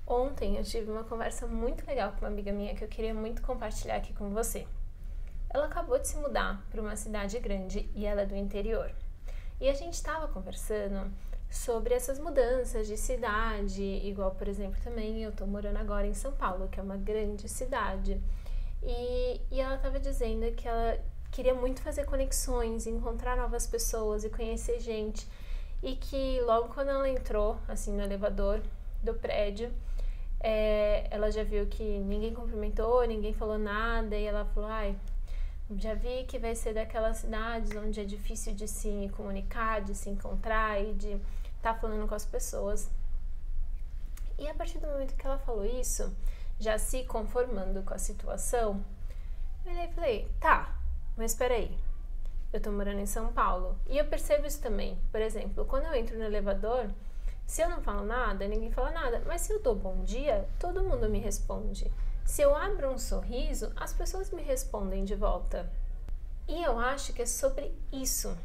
Ontem eu tive uma conversa muito legal com uma amiga minha que eu queria muito compartilhar aqui com você. Ela acabou de se mudar para uma cidade grande e ela é do interior. E a gente estava conversando sobre essas mudanças de cidade, igual, por exemplo, também eu estou morando agora em São Paulo, que é uma grande cidade. E ela estava dizendo que ela queria muito fazer conexões, encontrar novas pessoas e conhecer gente. E que logo quando ela entrou, assim, no elevador do prédio, ela já viu que ninguém cumprimentou, ninguém falou nada, e ela falou, já vi que vai ser daquelas cidades onde é difícil de se comunicar, de se encontrar e de estar falando com as pessoas. E a partir do momento que ela falou isso, já se conformando com a situação, eu falei, tá, mas espera aí, eu tô morando em São Paulo e eu percebo isso também. Por exemplo, quando eu entro no elevador, se eu não falo nada, ninguém fala nada, mas se eu dou bom dia, todo mundo me responde. Se eu abro um sorriso, as pessoas me respondem de volta. E eu acho que é sobre isso.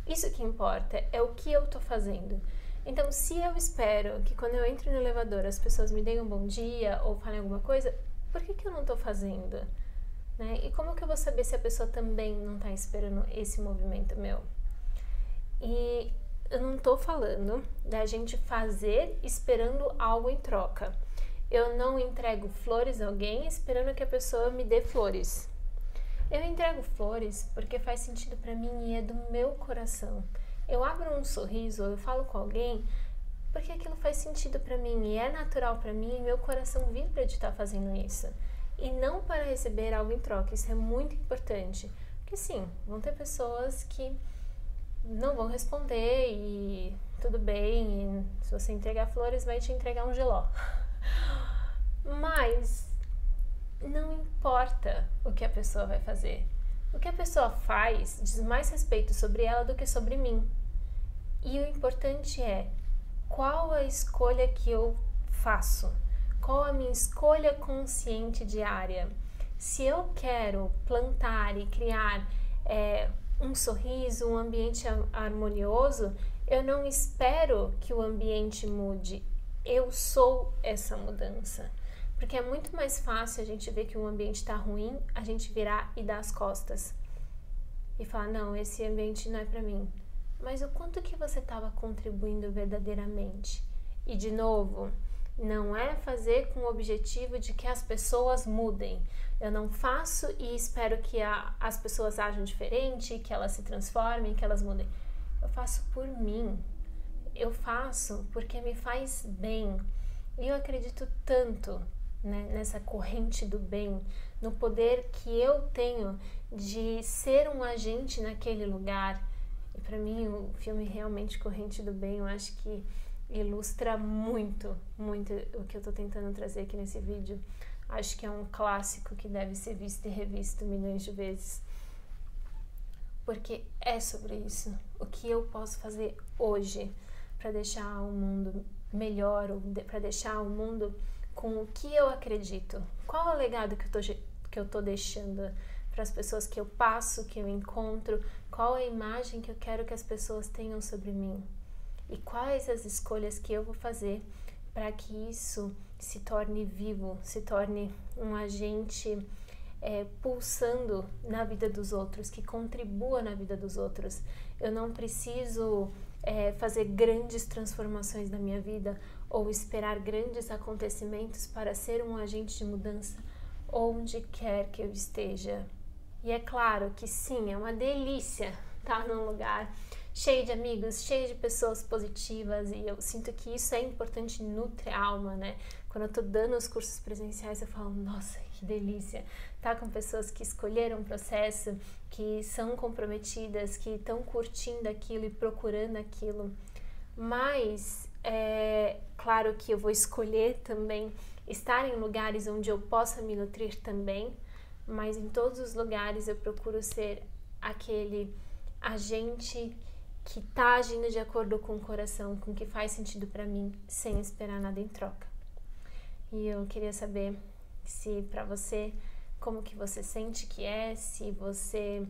Isso que importa, é o que eu tô fazendo. Então, se eu espero que quando eu entro no elevador as pessoas me deem um bom dia ou falem alguma coisa, por que eu não tô fazendo? Né? E como que eu vou saber se a pessoa também não tá esperando esse movimento meu? E eu não tô falando da gente fazer esperando algo em troca. Eu não entrego flores a alguém esperando que a pessoa me dê flores. Eu entrego flores porque faz sentido para mim e é do meu coração. Eu abro um sorriso, eu falo com alguém porque aquilo faz sentido para mim e é natural para mim e meu coração vibra de estar fazendo isso. E não para receber algo em troca, isso é muito importante. Porque sim, vão ter pessoas que não vão responder e tudo bem, e se você entregar flores vai te entregar um giló. Mas não importa o que a pessoa vai fazer. O que a pessoa faz diz mais respeito sobre ela do que sobre mim. E o importante é qual a escolha que eu faço, qual a minha escolha consciente diária. Se eu quero plantar e criar um sorriso, um ambiente harmonioso, eu não espero que o ambiente mude, eu sou essa mudança. Porque é muito mais fácil a gente ver que o ambiente está ruim, a gente virar e dar as costas e falar, não, esse ambiente não é para mim. Mas o quanto que você estava contribuindo verdadeiramente? E de novo, não é fazer com o objetivo de que as pessoas mudem. Eu não faço e espero que as pessoas ajam diferente, que elas se transformem, que elas mudem. Eu faço por mim. Eu faço porque me faz bem. E eu acredito tanto, né, nessa corrente do bem, no poder que eu tenho de ser um agente naquele lugar. E para mim o filme realmente Corrente do Bem, eu acho que ilustra muito, muito o que eu tô tentando trazer aqui nesse vídeo. Acho que é um clássico que deve ser visto e revisto milhões de vezes. Porque é sobre isso. O que eu posso fazer hoje para deixar o mundo melhor, ou para deixar o mundo com o que eu acredito. Qual é o legado que eu tô deixando para as pessoas que eu passo, que eu encontro? Qual é a imagem que eu quero que as pessoas tenham sobre mim? E quais as escolhas que eu vou fazer para que isso se torne vivo, se torne um agente pulsando na vida dos outros, que contribua na vida dos outros. Eu não preciso fazer grandes transformações na minha vida ou esperar grandes acontecimentos para ser um agente de mudança onde quer que eu esteja. E é claro que sim, é uma delícia estar num lugar cheio de amigos, cheio de pessoas positivas, e eu sinto que isso é importante, nutre a alma, né? Quando eu tô dando os cursos presenciais, eu falo, nossa, que delícia estar com pessoas que escolheram o processo, que são comprometidas, que estão curtindo aquilo e procurando aquilo. Mas é claro que eu vou escolher também estar em lugares onde eu possa me nutrir também, mas em todos os lugares eu procuro ser aquele agente que tá agindo de acordo com o coração, com o que faz sentido para mim, sem esperar nada em troca. E eu queria saber se para você, como que você sente que se você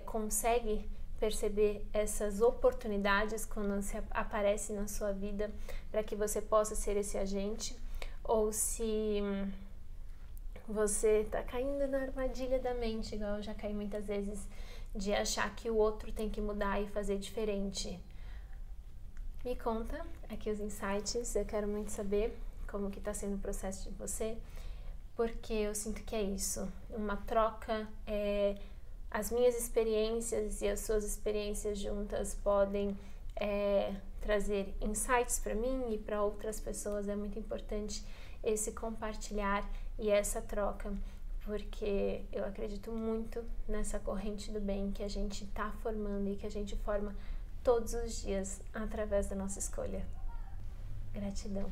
consegue perceber essas oportunidades quando se aparecem na sua vida para que você possa ser esse agente, ou se você tá caindo na armadilha da mente, igual eu já caí muitas vezes, de achar que o outro tem que mudar e fazer diferente. Me conta aqui os insights, eu quero muito saber como que tá sendo o processo de você, porque eu sinto que é isso, uma troca, as minhas experiências e as suas experiências juntas podem trazer insights para mim e para outras pessoas. É muito importante esse compartilhar e essa troca, porque eu acredito muito nessa corrente do bem que a gente está formando e que a gente forma todos os dias através da nossa escolha. Gratidão.